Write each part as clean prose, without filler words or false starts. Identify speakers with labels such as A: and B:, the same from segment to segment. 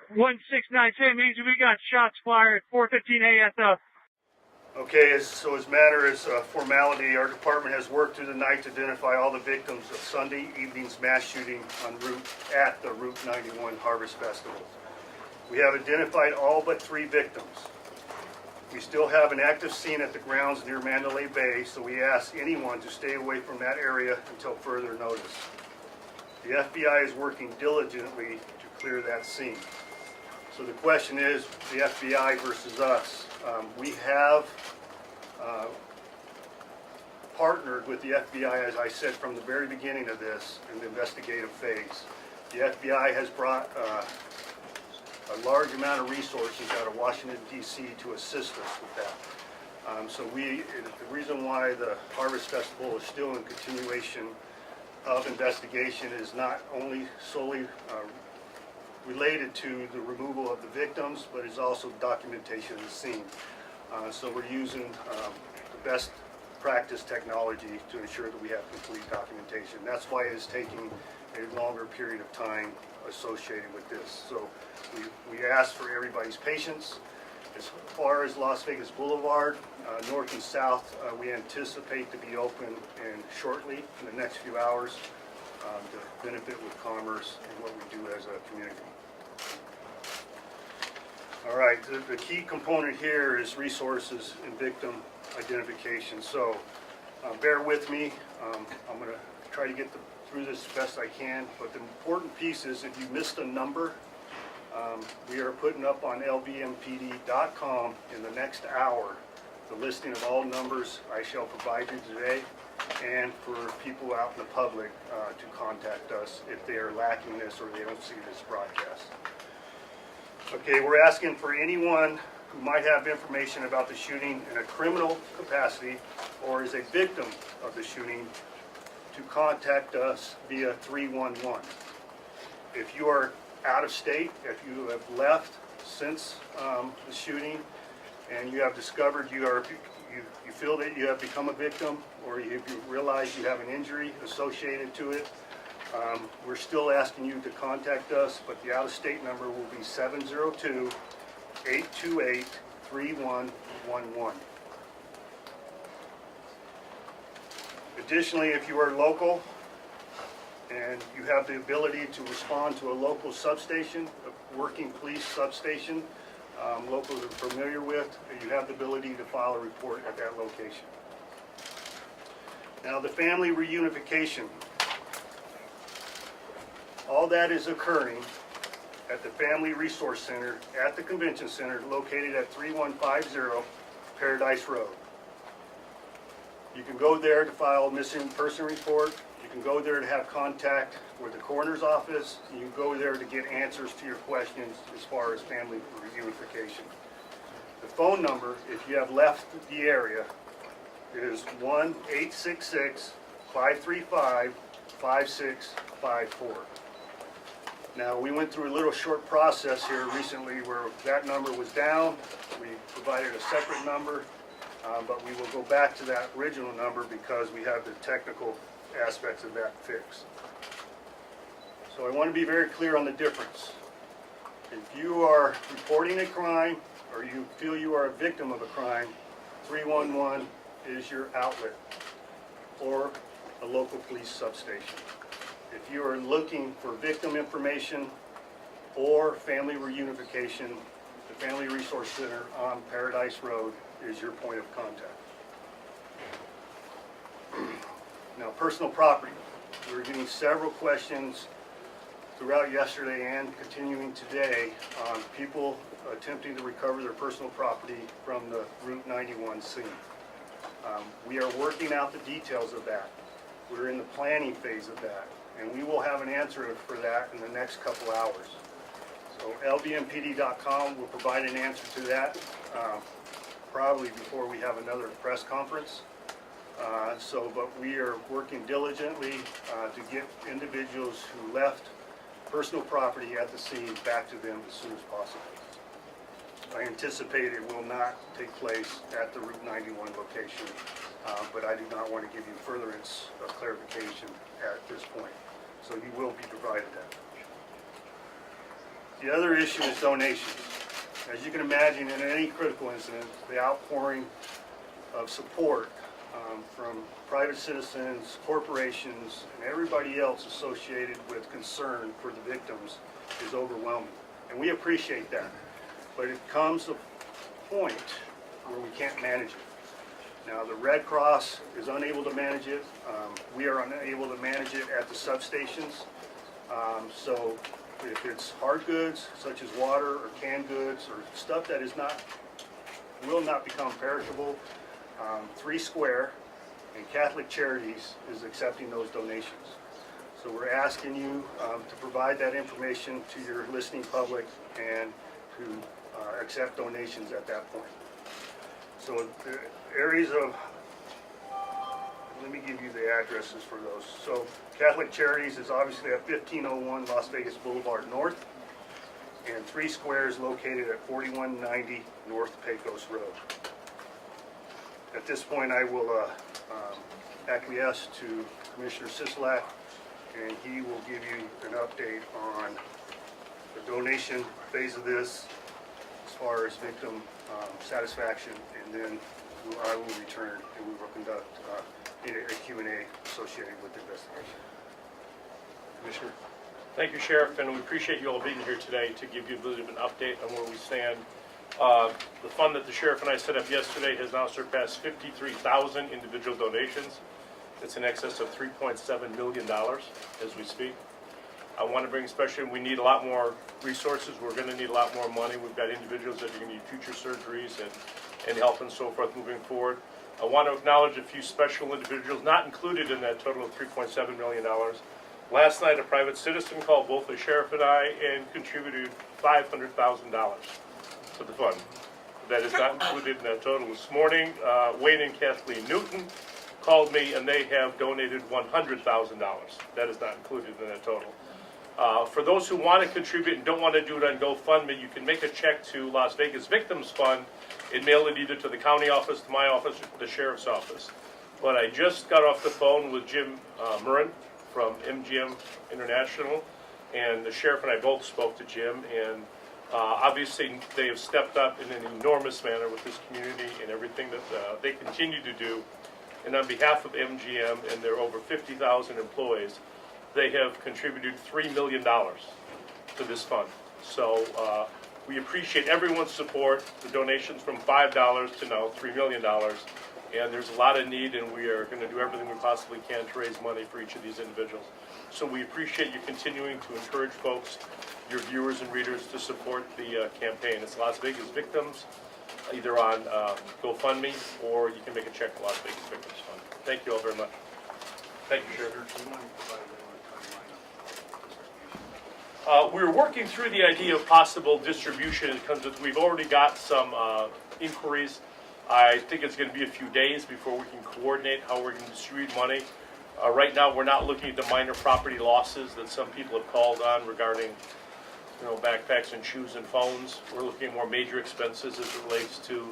A: 1692 means we got shots fired, 4:15 ASF.
B: Okay, so as a matter of formality, our department has worked through the night to identify all the victims of Sunday evening's mass shooting at the Route 91 Harvest Festival. We have identified all but 3 victims. We still have an active scene at the grounds near Mandalay Bay, so we ask anyone to stay away from that area until further notice. The FBI is working diligently to clear that scene. So the question is, the FBI versus us. We have partnered with the FBI, as I said from the very beginning of this, in the investigative phase. The FBI has brought a large amount of resources out of Washington, D.C. to assist us with that. So the reason why the Harvest Festival is still in continuation of investigation is not only solely related to the removal of the victims, but is also documentation of the scene. So we're using the best practice technology to ensure that we have complete documentation. That's why it's taking a longer period of time associated with this. So we ask for everybody's patience. As far as Las Vegas Boulevard, north and south, we anticipate to be open shortly in the next few hours to benefit with commerce and what we do as a community. All right, the key component here is resources and victim identification. So bear with me. I'm going to try to get through this as best I can, but the important piece is if you missed a number, we are putting up on LVMPD.com in the next hour the listing of all numbers I shall provide you today, and for people out in the public to contact us if they are lacking this or they don't see this broadcast. Okay, we're asking for anyone who might have information about the shooting in a criminal capacity or is a victim of the shooting to contact us via 311. If you are out of state, if you have left since the shooting and you have discovered you feel that you have become a victim, or if you realize you have an injury associated to it, we're still asking you to contact us, but the out-of-state number will be 702-828-3111. Additionally, if you are local and you have the ability to respond to a local substation, a working police substation, locals are familiar with, you have the ability to file a report at that location. Now, the family reunification. All that is occurring at the Family Resource Center at the Convention Center located at 3150 Paradise Road. You can go there to file a missing person report. You can go there to have contact with the coroner's office. You can go there to get answers to your questions as far as family reunification. The phone number, if you have left the area, is 1-866-535-5654. Now, we went through a little short process here recently where that number was down. We provided a separate number, but we will go back to that original number because we have the technical aspects of that fixed. So I want to be very clear on the difference. If you are reporting a crime or you feel you are a victim of a crime, 311 is your outlet or a local police substation. If you are looking for victim information or family reunification, the Family Resource Center on Paradise Road is your point of contact. Now, personal property. We were getting several questions throughout yesterday and continuing today on people attempting to recover their personal property from the Route 91 scene. We are working out the details of that. We're in the planning phase of that, and we will have an answer for that in the next couple hours. So LVMPD.com will provide an answer to that probably before we have another press conference. But we are working diligently to get individuals who left personal property at the scene back to them as soon as possible. I anticipate it will not take place at the Route 91 location, but I do not want to give you furtherance of clarification at this point. So you will be provided that. The other issue is donations. As you can imagine, in any critical incident, the outpouring of support from private citizens, corporations, and everybody else associated with concern for the victims is overwhelming. And we appreciate that. But it comes a point where we can't manage it. Now, the Red Cross is unable to manage it. We are unable to manage it at the substations. So if it's hard goods, such as water or canned goods or stuff that will not become perishable, 3 Square and Catholic Charities is accepting those donations. So we're asking you to provide that information to your listening public and to accept donations at that point. So the areas of, let me give you the addresses for those. So Catholic Charities is obviously at 1501 Las Vegas Boulevard North, and 3 Square is located at 4190 North Pecos Road. At this point, I will acquiesce to Commissioner Sisolak, and he will give you an update on the donation phase of this as far as victim satisfaction, and then I will return and we will conduct a Q&A associated with the investigation. Commissioner?
C: Thank you, Sheriff, and we appreciate you all being here today to give you a bit of an update on where we stand. The fund that the Sheriff and I set up yesterday has now surpassed 53,000 individual donations. It's in excess of $3.7 million as we speak. I want to bring especially, we need a lot more resources. We're going to need a lot more money. We've got individuals that are going to need future surgeries and help and so forth moving forward. I want to acknowledge a few special individuals not included in that total of $3.7 million. Last night, a private citizen called both the Sheriff and I and contributed $500,000 to the fund. That is not included in that total. This morning, Wayne and Kathleen Newton called me and they have donated $100,000. That is not included in that total. For those who want to contribute and don't want to do it on GoFundMe, you can make a check to Las Vegas Victims Fund and mail it either to the county office, to my office, or to the sheriff's office. But I just got off the phone with Jim Murrin from MGM International, and the sheriff and I both spoke to Jim, and obviously they have stepped up in an enormous manner with this community and everything that they continue to do. And on behalf of MGM and their over 50,000 employees, they have contributed $3 million to this fund. So we appreciate everyone's support, the donations from $5 to now $3 million. And there's a lot of need, and we are going to do everything we possibly can to raise money for each of these individuals. So we appreciate you continuing to encourage folks, your viewers and readers, to support the campaign. It's Las Vegas Victims, either on GoFundMe, or you can make a check to Las Vegas Victims Fund. Thank you all very much. Thank you, Sheriff. We're working through the idea of possible distribution. It comes with, we've already got some inquiries. I think it's going to be a few days before we can coordinate how we're going to distribute money. Right now, we're not looking at the minor property losses that some people have called on regarding, backpacks and shoes and phones. We're looking at more major expenses as it relates to,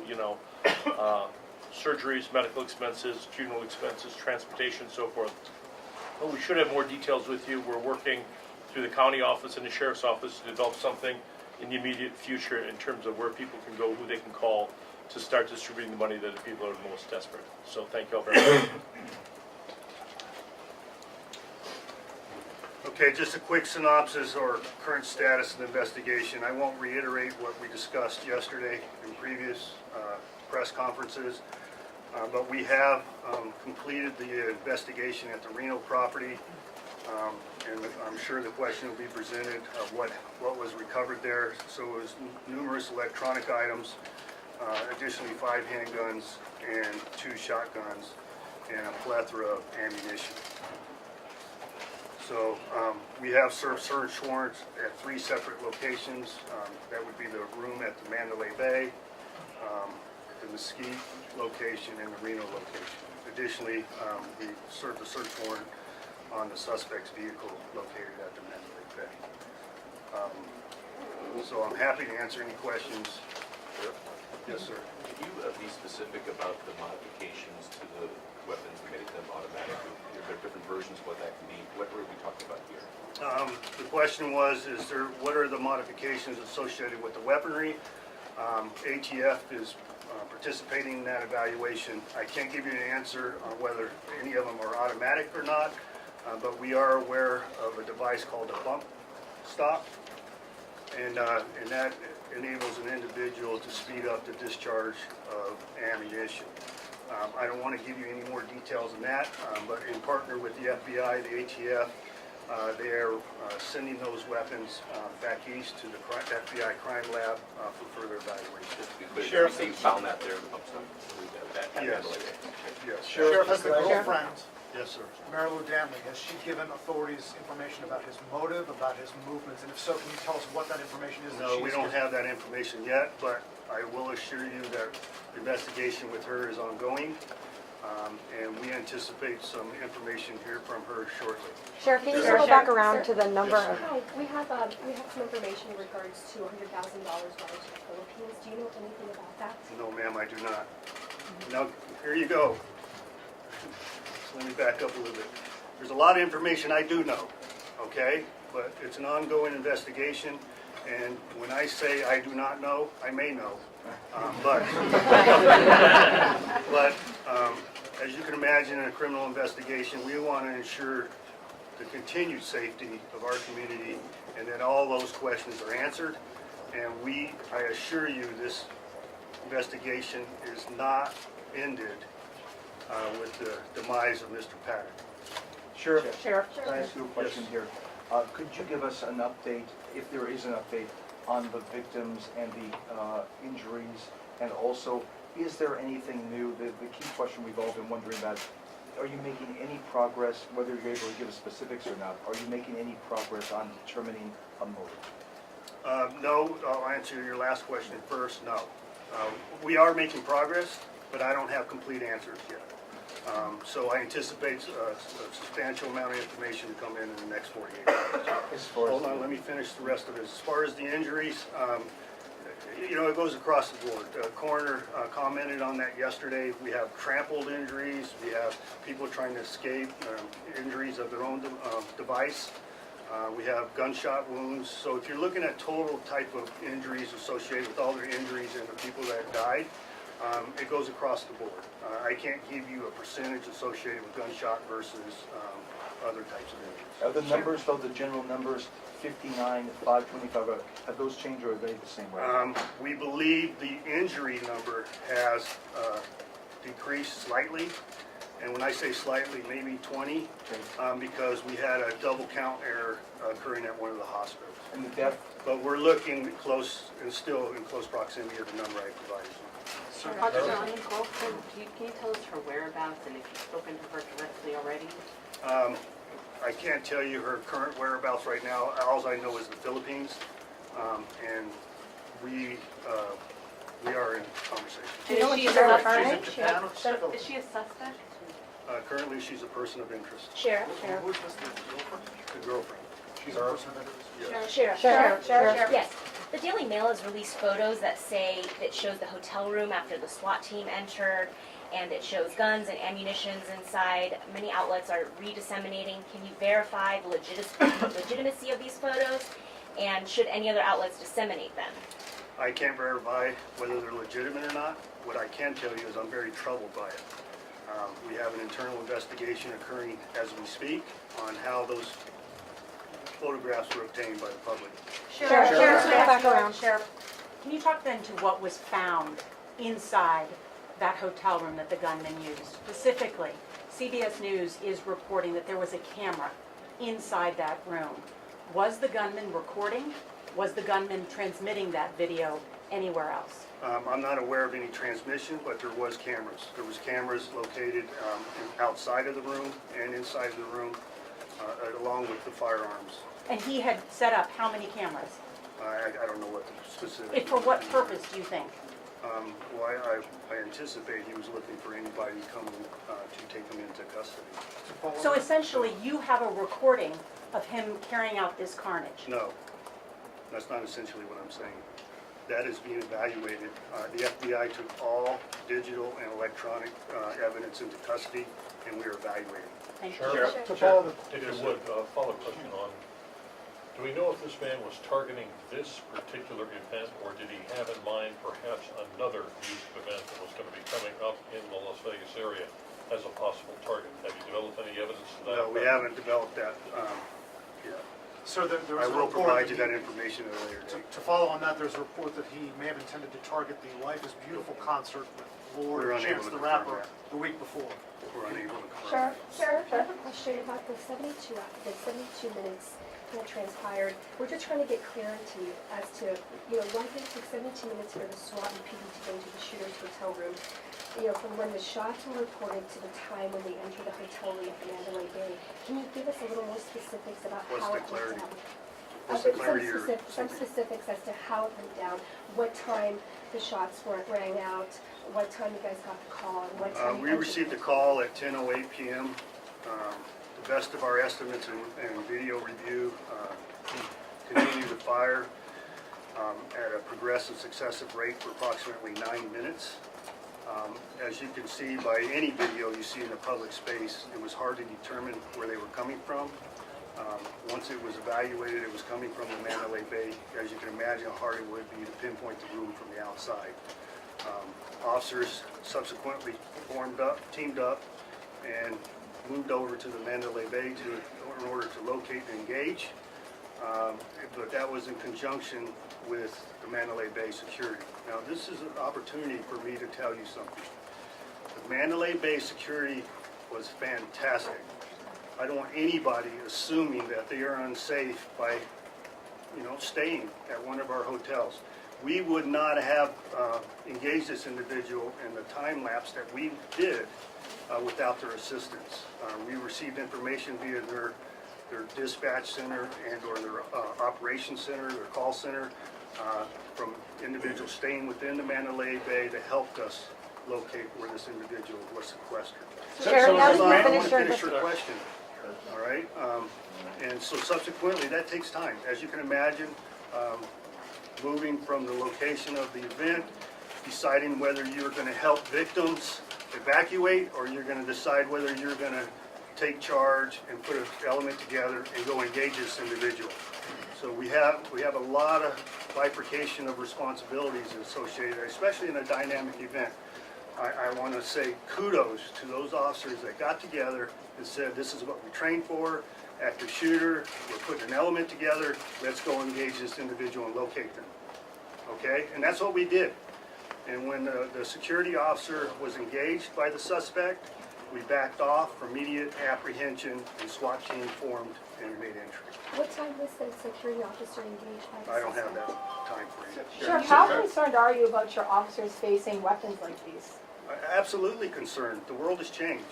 C: surgeries, medical expenses, funeral expenses, transportation, so forth. But we should have more details with you. We're working through the county office and the sheriff's office to develop something in the immediate future in terms of where people can go, who they can call to start distributing the money that the people are most desperate. So thank you all very much.
B: Okay, just a quick synopsis or current status of the investigation. I won't reiterate what we discussed yesterday in previous press conferences, but we have completed the investigation at the Reno property, and I'm sure the question will be presented of what was recovered there. So it was numerous electronic items, additionally 5 handguns and 2 shotguns, and a plethora of ammunition. So we have served search warrants at 3 separate locations. That would be the room at the Mandalay Bay, the Mesquite location, and the Reno location. Additionally, we served a search warrant on the suspect's vehicle located at the Mandalay Bay. So I'm happy to answer any questions Yes, sir.
D: Can you be specific about the modifications to the weapons that made them automatic? There are different versions of what that can be. What are we talking about here?
B: The question was, what are the modifications associated with the weaponry? ATF is participating in that evaluation. I can't give you an answer on whether any of them are automatic or not, but we are aware of a device called a bump stop, and that enables an individual to speed up the discharge of ammunition. I don't want to give you any more details than that, but in partner with the FBI, the ATF, they are sending those weapons back east to the FBI crime lab for further evaluation.
D: Just to be clear,
E: Sheriff,
D: you found that there in the pump stop? That
B: Yes.
D: Mandalay.
B: Yes.
E: Sheriff, has the girlfriend,
B: Yes, sir.
E: Marilu Danley, has she given authorities information about his motive, about his movements? And if so, can you tell us what that information is? that
B: No, we
E: she's
B: don't
E: given?
B: have that information yet, but I will assure you that the investigation with her is ongoing, and we anticipate some information here from her shortly.
F: Sheriff, can you
B: Sir.
F: circle back around to the number
B: Yes,
F: of...
B: sir.
G: Hi, we have some information in regards to $100,000 going to the Philippines. Do you know anything about that?
B: No, ma'am, I do not. Now, here you go. So let me back up a little bit. There's a lot of information I do know, okay? But it's an ongoing investigation, and when I say I do not know, I may know. But as you can imagine, in a criminal investigation, we want to ensure the continued safety of our community and that all those questions are answered. And I assure you, this investigation is not ended with the demise of Mr. Paddock.
H: Sheriff,
F: Sheriff?
H: can I ask you a question here? Could you give us an update, if there is an update, on the victims and the injuries? And also, is there anything new? The key question we've all been wondering about, are you making any progress, whether you're able to give us specifics or not, are you making any progress on determining a motive?
B: No, I'll answer your last question first, no. We are making progress, but I don't have complete answers yet. So I anticipate a substantial amount of information to come in the next 48 hours.
H: As far as
B: Hold on, let me finish the rest of it. As far as the injuries, you know, it goes across the board. The coroner commented on that yesterday. We have trampled injuries. We have people trying to escape injuries of their own device. We have gunshot wounds. So if you're looking at total type of injuries associated with all their injuries and the people that died, it goes across the board. I can't give you a percentage associated with gunshot versus other types of injuries.
H: Are the numbers, though, the general numbers, 59, 525, have those changed or are they the same way?
B: We believe the injury number has decreased slightly, and when I say slightly, maybe 20, because we had a double count error occurring at one of the hospitals.
H: And the death?
B: But we're looking close, and still in close proximity of the number I provided you.
I: Officer Johnny Golfman, can you tell us her whereabouts and if you've spoken to her directly already?
B: I can't tell you her current whereabouts right now. All I know is the Philippines, and we are in conversation.
F: Do you know what
I: Is she
F: she's
I: a
F: referring?
E: She's in Japan or Philippines?
I: Is she a suspect?
B: Currently, she's a person of interest,
F: Sheriff?
E: Who's this, the girlfriend?
B: the girlfriend.
E: She's a person of interest.
B: Yes.
F: Sheriff?
J: Yes. The Daily Mail has released photos that shows the hotel room after the SWAT team entered, and it shows guns and ammunitions inside. Many outlets are re-disseminating. Can you verify the legitimacy of these photos, and should any other outlets disseminate them?
B: I can't verify whether they're legitimate or not. What I can tell you is I'm very troubled by it. We have an internal investigation occurring as we speak on how those photographs were obtained by the public.
F: Sheriff, circle back around.
K: Sheriff, can you talk then to what was found inside that hotel room that the gunman used? Specifically, CBS News is reporting that there was a camera inside that room. Was the gunman recording? Was the gunman transmitting that video anywhere else?
B: I'm not aware of any transmission, but there was cameras. There was cameras located outside of the room and inside of the room, along with the firearms.
K: And he had set up how many cameras?
B: I don't know what the specific.
K: For what purpose, do you think?
B: Well, I anticipate he was looking for anybody coming to take him into custody.
K: So essentially, you have a recording of him carrying out this carnage.
B: No, that's not essentially what I'm saying. that is being evaluated. The FBI took all digital and electronic evidence into custody, and we are evaluating.
K: Thank you.
C: Sheriff,
E: To follow the,
C: if you would, follow-up question on, do we know if this man was targeting this particular event, or did he have in mind perhaps another youth event that was going to be coming up in the Las Vegas area as a possible target? Have you developed any evidence to that?
B: No, we haven't developed that yet.
E: sir, there
B: I
E: was a
B: will
E: report
B: provide you
E: that
B: that information at a later date.
E: to follow on that, there's a report that he may have intended to target the Life is Beautiful concert with Lord
B: We're
E: and
B: unable
E: Chance
B: to
E: the
B: confirm
E: Rapper
B: that.
E: the week before.
B: We're unable to confirm.
G: Sheriff, I have a question about the 72 minutes that transpired. We're just trying to get clarity as to, why did it take 72 minutes for the SWAT and PD to go to the shooter's hotel room? From when the shots were reported to the time when they entered the hotel room at the Mandalay Bay. Can you give us a little more specifics about
B: What's
G: how
B: the
G: it went
B: clarity?
G: down?
B: What's the clarity
G: Some specifics as to how it went down, what time the shots rang out, what time you guys got the call, and what time you
B: We
G: entered
B: received a
G: the
B: call at 10:08 p.m. The best of our estimates and video review continue to fire at a progressive successive rate for approximately 9 minutes. As you can see by any video you see in the public space, it was hard to determine where they were coming from. Once it was evaluated, it was coming from the Mandalay Bay. As you can imagine how hard it would be to pinpoint the room from the outside. Officers subsequently teamed up, and moved over to the Mandalay Bay in order to locate and engage. But that was in conjunction with the Mandalay Bay security. Now, this is an opportunity for me to tell you something. The Mandalay Bay security was fantastic. I don't want anybody assuming that they are unsafe by, staying at one of our hotels. We would not have engaged this individual in the time lapse that we did without their assistance. We received information via their dispatch center and or their operations center, their call center, from individuals staying within the Mandalay Bay that helped us locate where this individual was sequestered.
F: Sheriff, now
B: Hold on,
F: that
B: I
F: you
B: want to finish
F: finish
B: your question. All right? And so subsequently, that takes time. As you can imagine, moving from the location of the event, deciding whether you're going to help victims evacuate or you're going to decide whether you're going to take charge and put an element together and go engage this individual. So we have a lot of bifurcation of responsibilities associated, especially in a dynamic event. I want to say kudos to those officers that got together and said, this is what we trained for. Active shooter, we're putting an element together, let's go engage this individual and locate them. Okay? And that's what we did. And when the security officer was engaged by the suspect, we backed off for immediate apprehension, and SWAT team formed and made entry.
G: What time was the security officer engaged by the
B: I don't have
G: suspect?
B: that time frame.
F: Sheriff, how concerned are you about your officers facing weapons like these?
B: Absolutely concerned. The world has changed,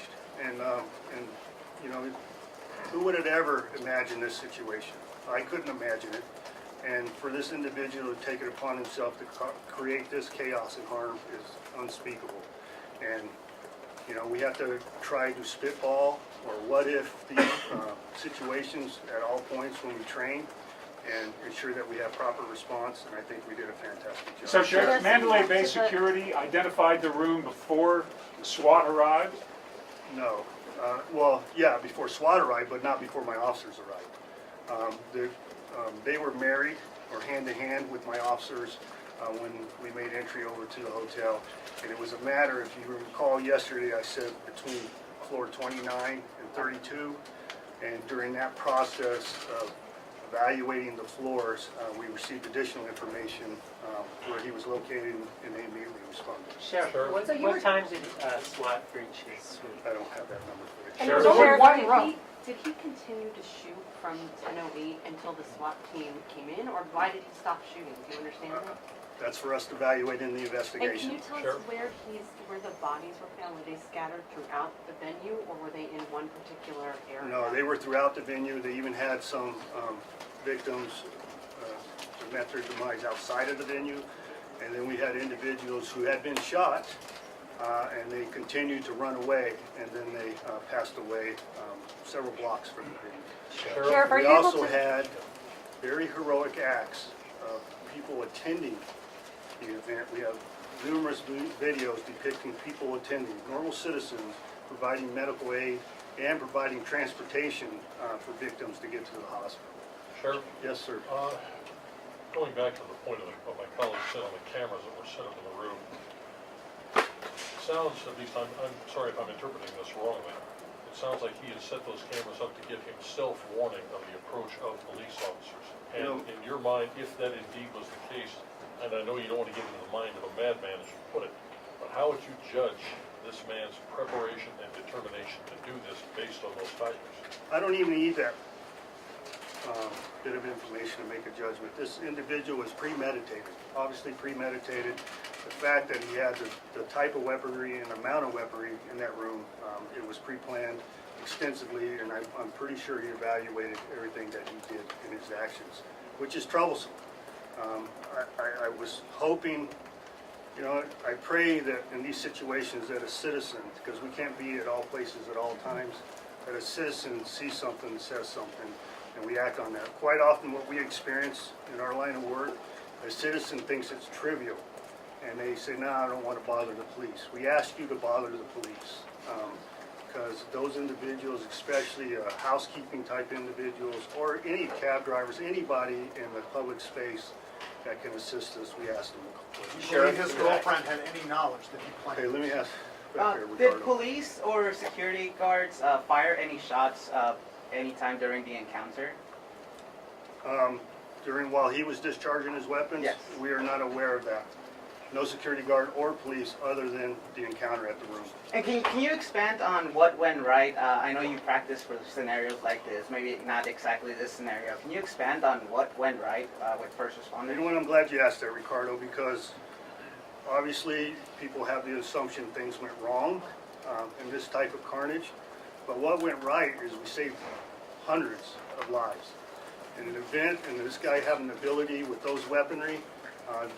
B: and who would have ever imagined this situation? I couldn't imagine it, and for this individual to take it upon himself to create this chaos and harm is unspeakable. And we have to try to spitball or what if these situations at all points when we train and ensure that we have proper response, and I think we did a fantastic job.
L: So Sheriff, Mandalay Bay Security identified the room before SWAT arrived?
B: No. Well, yeah, before SWAT arrived, but not before my officers arrived. They were married or hand-to-hand with my officers when we made entry over to the hotel. And it was a matter, if you recall yesterday, I said between floor 29 and 32. And during that process of evaluating the floors, we received additional information where he was located, and they immediately responded.
M: Sheriff, what time did SWAT breach his suite?
B: I don't have that number for you.
F: And there's only one room.
I: Did he continue to shoot from 10:08 until the SWAT team came in, or why did he stop shooting? Do you understand that?
B: That's for us to evaluate in the
I: And
B: investigation.
I: can you tell us where the bodies were found? Were they scattered throughout the venue, or were they in one particular area?
B: No, they were throughout the venue. They even had some victims that met their demise outside of the venue. And then we had individuals who had been shot, and they continued to run away, and then they passed away several blocks from the venue.
F: Sheriff, are
B: We
F: you able
B: also
F: to?
B: had very heroic acts of people attending the event. We have numerous videos depicting people attending, normal citizens providing medical aid and providing transportation for victims to get to the hospital.
N: Sheriff,
B: Yes, sir.
N: going back to the point of what my colleague said on the cameras that were set up in the room, it sounds, at least I'm sorry if I'm interpreting this wrongly, it sounds like he has set those cameras up to give himself warning of the approach of police officers. And in your mind, if that indeed was the case, and I know you don't want to get into the mind of a madman as you put it, but how would you judge this man's preparation and determination to do this based on those factors?
B: I don't even need that bit of information to make a judgment. This individual was premeditated, obviously premeditated. The fact that he had the type of weaponry and amount of weaponry in that room, it was pre-planned extensively, and I'm pretty sure he evaluated everything that he did in his actions, which is troublesome. I was hoping, you know, I pray that in these situations that a citizen, because we can't be at all places at all times, that a citizen sees something, says something, and we act on that. Quite often what we experience in our line of work, a citizen thinks it's trivial, and they say, no, I don't want to bother the police. We ask you to bother the police, because those individuals, especially housekeeping type individuals, or any cab drivers, anybody in the public space that can assist us, we ask them.
E: Do you believe his girlfriend had any knowledge that he planned?
B: Okay, let me ask back here,
O: Did
B: Ricardo.
O: police or security guards fire any shots anytime during the encounter?
B: While he was discharging his weapons?
O: Yes.
B: We are not aware of that. No security guard or police other than the encounter at the room.
O: And can you expand on what went right? I know you practice for scenarios like this, maybe not exactly this scenario. Can you expand on what went right with first responders?
B: You know what, I'm glad you asked that, Ricardo, because obviously people have the assumption things went wrong in this type of carnage. But what went right is we saved hundreds of lives. In an event, and this guy having the ability with those weaponry,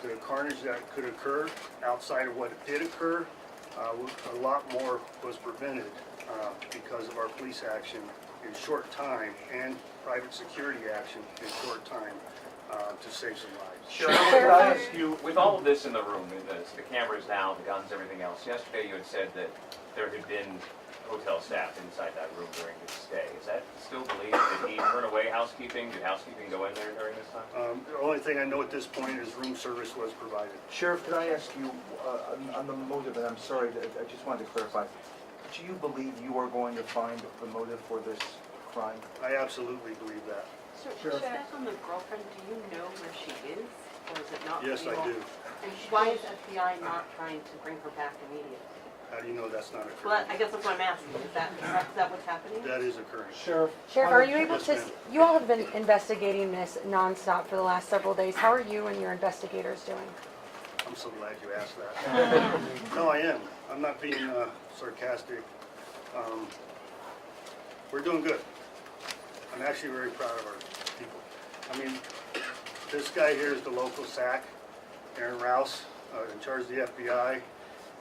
B: the carnage that could occur outside of what did occur, a lot more was prevented because of our police action in short time and private security action in short time to save some lives.
D: Sure. Could I ask you, with all of this in the room, the cameras now, the guns, everything else, yesterday you had said that there had been hotel staff inside that room during his stay. Is that still believed? Did he turn away housekeeping? Did housekeeping go in there during this time?
B: The only thing I know at this point is room service was provided.
H: Sheriff, could I ask you on the motive, and I'm sorry, I just wanted to clarify, do you believe you are going to find the motive for this crime?
B: I absolutely believe that.
I: So, back on the girlfriend, do you know where she is, or is it not?
B: Yes, I do.
I: And why is FBI not trying to bring her back immediately?
B: How do you know that's not occurring?
I: Well, I guess that's what I'm asking. Is that what's happening?
B: That is occurring.
L: Sheriff?
F: Sheriff, are you able
B: Yes,
F: to,
B: ma'am.
F: you all have been investigating this nonstop for the last several days. How are you and your investigators doing?
B: I'm so glad you asked that. No, I am. I'm not being sarcastic. We're doing good. I'm actually very proud of our people. I mean, this guy here is the local SAC, Aaron Rouse, in charge of the FBI.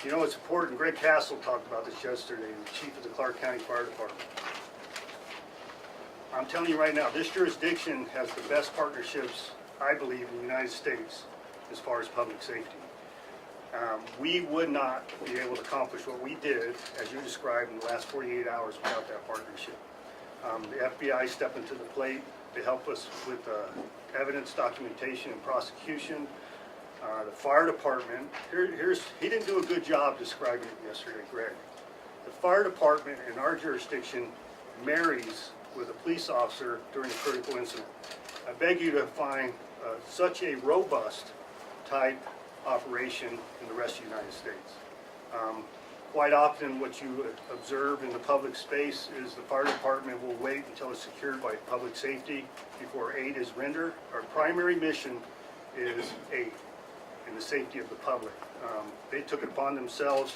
B: You know, it's important. Greg Castle talked about this yesterday, the chief of the Clark County Fire Department. I'm telling you right now, this jurisdiction has the best partnerships, I believe, in the United States as far as public safety. We would not be able to accomplish what we did, as you described, in the last 48 hours without that partnership. The FBI stepped into the plate to help us with evidence, documentation, and prosecution. The fire department, he didn't do a good job describing it yesterday, Greg. The fire department in our jurisdiction marries with a police officer during a critical incident. I beg you to find such a robust type operation in the rest of the United States. Quite often what you observe in the public space is the fire department will wait until it's secured by public safety before aid is rendered. Our primary mission is aid and the safety of the public. They took it upon themselves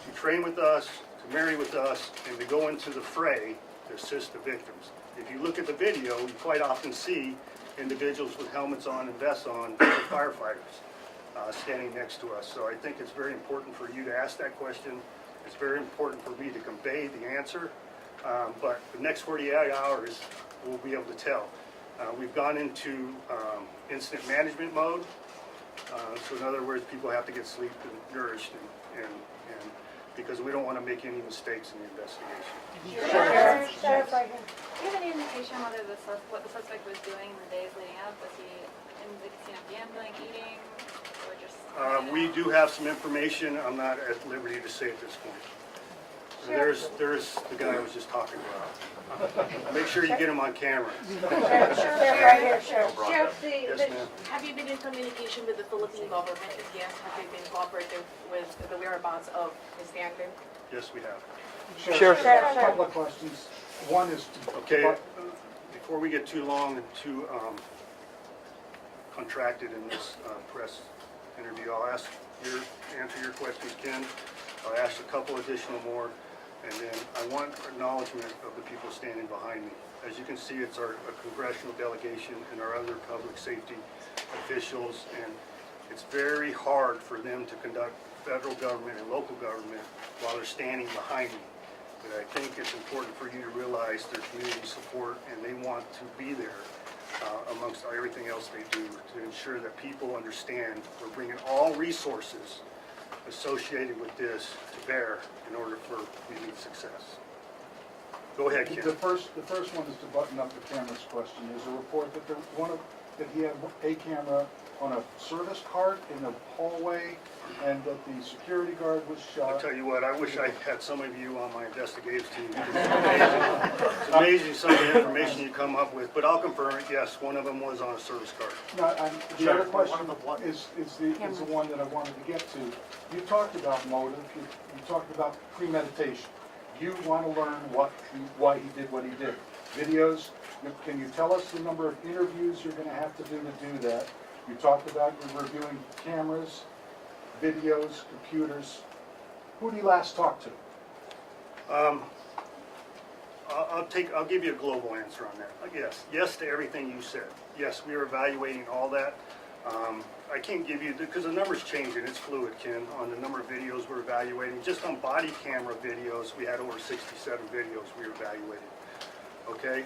B: to train with us, to marry with us, and to go into the fray to assist the victims. If you look at the video, you quite often see individuals with helmets on and vests on, firefighters, standing next to us. So I think it's very important for you to ask that question. It's very important for me to convey the answer. But the next 48 hours, we'll be able to tell. We've gone into incident management mode. So in other words, people have to get sleep and nourished and because we don't want to make any mistakes in the investigation.
F: Sheriff, right here.
P: Do you have any indication whether what the suspect was doing in the days leading up? Was he in the casino gambling, eating, or just?
B: We do have some information. I'm not at liberty to say at this point. There's the guy I was just talking about. Make sure you get him on camera.
F: Sheriff, right here, Sheriff.
I: Sheriff,
B: Yes, ma'am.
I: have you been in communication with the Philippine government? If yes, have they been cooperative with the whereabouts of Ms. Ganglin?
B: Yes, we have.
H: Sheriff,
F: Sheriff.
H: a couple of questions. One is,
B: Okay, before we get too long and too contracted in this press interview, I'll answer your questions, Ken. I'll ask a couple additional more, and then I want acknowledgement of the people standing behind me. As you can see, it's a congressional delegation and our other public safety officials, and it's very hard for them to conduct federal government and local government while they're standing behind me. But I think it's important for you to realize their community support, and they want to be there amongst everything else they do to ensure that people understand we're bringing all resources associated with this to bear in order for immediate success. Go ahead, Ken.
Q: The first one is to button up the camera's question. There's a report that that he had a camera on a service cart in the hallway, and that the security guard was
B: I'll
Q: shot.
B: tell you what, I wish I had some of you on my investigative team. It's amazing some of the information you come up with, but I'll confirm it, yes, one of them was on a service cart.
Q: No, the other question is the one that I wanted to get to. You talked about motive, you talked about premeditation. You want to learn why he did what he did. Videos, can you tell us the number of interviews you're going to have to do that? You talked about you reviewing cameras, videos, computers. Who did he last talk to?
B: I'll give you a global answer on that. Yes to everything you said. Yes, we are evaluating all that. I can't give you, because the number's changing, it's fluid, Ken, on the number of videos we're evaluating. Just on body camera videos, we had over 67 videos we were evaluating. Okay?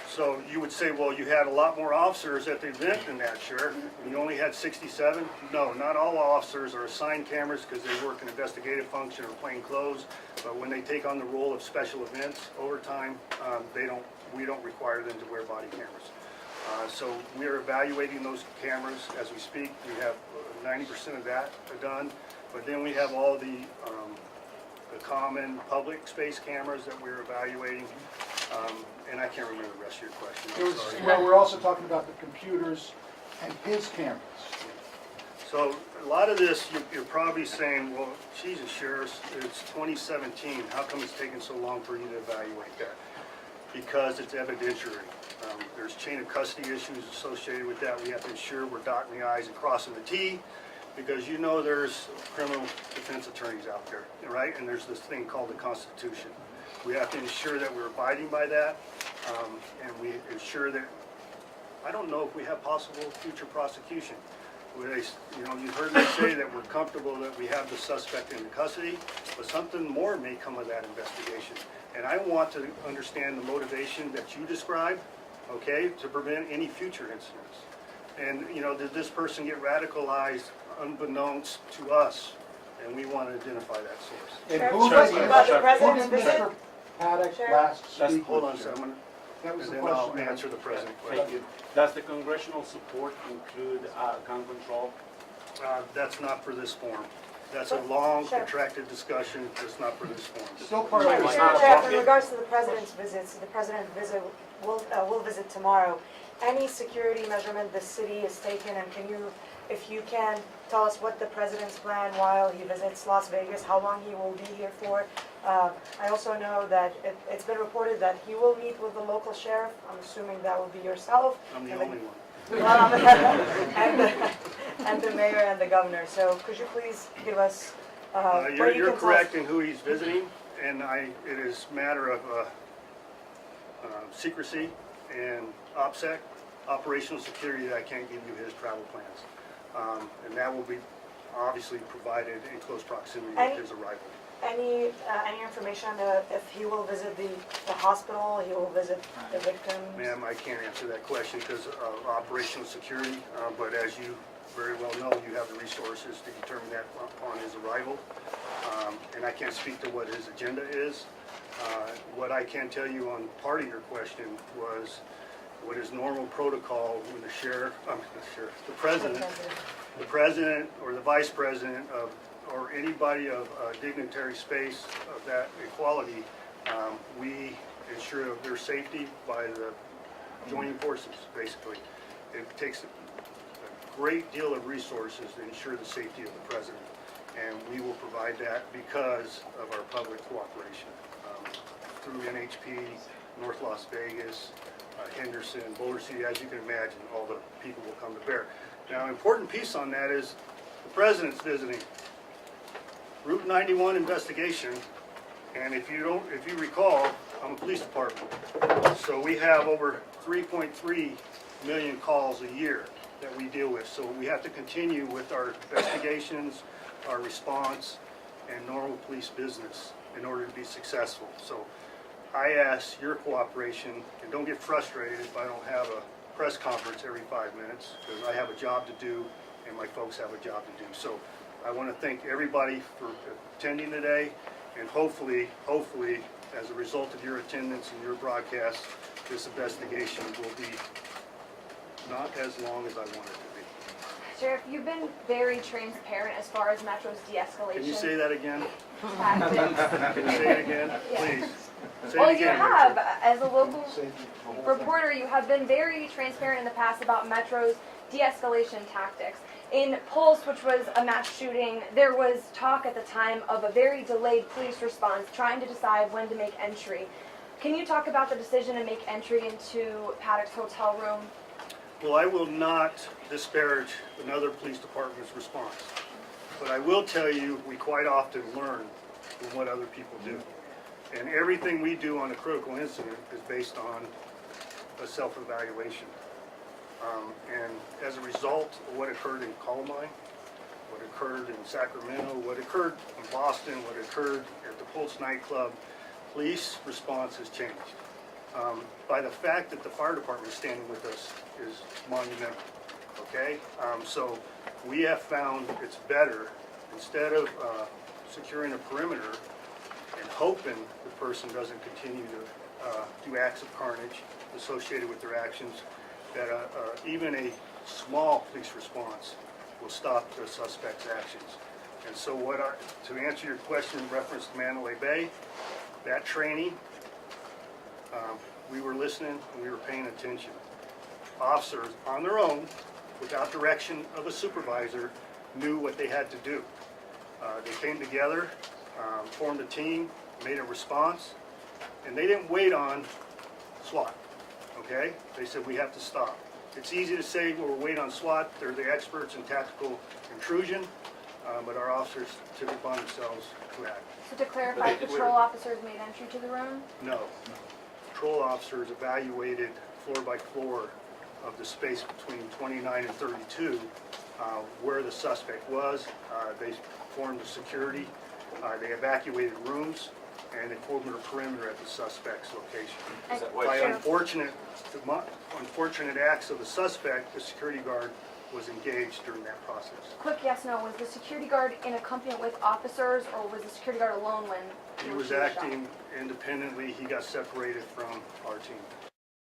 B: So you would say, well, you had a lot more officers at the event than that, Sheriff, and you only had 67? No, not all officers are assigned cameras because they work an investigative function or plain clothes, but when they take on the role of special events over time, we don't require them to wear body cameras. So we are evaluating those cameras as we speak. We have 90% of that done, but then we have all the common public space cameras that we're evaluating, and I can't remember the rest of your question. I'm sorry.
Q: Well, we're also talking about the computers and his cameras.
B: So a lot of this, you're probably saying, well, Jesus, Sheriff, it's 2017. How come it's taking so long for you to evaluate that? Because it's evidentiary. There's chain of custody issues associated with that. We have to ensure we're dotting the I's and crossing the T, because you know there's criminal defense attorneys out there, right? And there's this thing called the Constitution. We have to ensure that we're abiding by that, and we ensure that, I don't know if we have possible future prosecution. You've heard me say that we're comfortable that we have the suspect in custody, but something more may come of that investigation. And I want to understand the motivation that you described, okay, to prevent any future incidents. And, did this person get radicalized unbeknownst to us? And we want to identify that source.
Q: And who did Mr. Paddock last speak
B: Hold on a
Q: with?
B: second,
Q: That was
B: and
Q: the
B: then I'll
Q: question.
B: answer the president
R: Thank
B: question.
R: you. Does the congressional support include gun control?
B: That's not for this forum. That's a long, protracted discussion. That's not for this forum.
Q: Still part of the
F: Sheriff, in regards to the president's visits, the president will visit tomorrow. Any security measurement the city is taking, and if you can, tell us what the president's plan while he visits Las Vegas, how long he will be here for. I also know that it's been reported that he will meet with the local sheriff. I'm assuming that will be yourself.
B: I'm the only one.
F: And the mayor and the governor. So could you please give us
B: You're correct in who he's visiting, and it is a matter of secrecy and OPSEC, operational security, that I can't give you his travel plans. And that will be obviously provided in close proximity with his arrival.
F: Any information on if he will visit the hospital, he will visit the victims?
B: Ma'am, I can't answer that question because of operational security, but as you very well know, you have the resources to determine that upon his arrival. And I can't speak to what his agenda is. What I can tell you on part of your question was what is normal protocol when the president or the vice president of, or anybody of dignitary space of that equality, we ensure their safety by the joining forces, basically. It takes a great deal of resources to ensure the safety of the president, and we will provide that because of our public cooperation. Through NHP, North Las Vegas, Henderson, Boulder City, as you can imagine, all the people will come to bear. Now, an important piece on that is the president's visiting. Route 91 investigation, and if you recall, I'm a police department, so we have over 3.3 million calls a year that we deal with. So we have to continue with our investigations, our response, and normal police business in order to be successful. So I ask your cooperation, and don't get frustrated if I don't have a press conference every 5 minutes, because I have a job to do and my folks have a job to do. So I want to thank everybody for attending today, and hopefully, as a result of your attendance and your broadcast, this investigation will be not as long as I want it to be.
S: Sheriff, you've been very transparent as far as Metro's de-escalation.
B: Can you say that again?
S: Tactics.
B: Can you say it again, please? Say
S: Well,
B: it again,
S: you have,
B: Rachel.
S: as a local reporter, you have been very transparent in the past about Metro's de-escalation tactics. In Pulse, which was a mass shooting, there was talk at the time of a very delayed police response, trying to decide when to make entry. Can you talk about the decision to make entry into Paddock's hotel room?
B: Well, I will not disparage another police department's response, but I will tell you we quite often learn from what other people do. And everything we do on a critical incident is based on a self-evaluation. And as a result of what occurred in Columbine, what occurred in Sacramento, what occurred in Boston, what occurred at the Pulse nightclub, police response has changed. By the fact that the fire department is standing with us is monumental, okay? So we have found it's better, instead of securing a perimeter and hoping the person doesn't continue to do acts of carnage associated with their actions, that even a small police response will stop the suspect's actions. And so to answer your question in reference to Mandalay Bay, that training, we were listening and we were paying attention. Officers on their own, without direction of a supervisor, knew what they had to do. They came together, formed a team, made a response, and they didn't wait on SWAT, okay? They said we have to stop. It's easy to say, well, we'll wait on SWAT, they're the experts in tactical intrusion, but our officers took it upon themselves to act.
S: So to clarify, patrol officers made entry to the room?
B: No. Patrol officers evaluated floor by floor of the space between 29 and 32 where the suspect was. They formed a security. They evacuated rooms, and they formed a perimeter at the suspect's location. By unfortunate acts of the suspect, the security guard was engaged during that process.
S: Quick yes, no, was the security guard in accompaniment with officers, or was the security guard alone when
B: He was acting independently. He got separated from our team.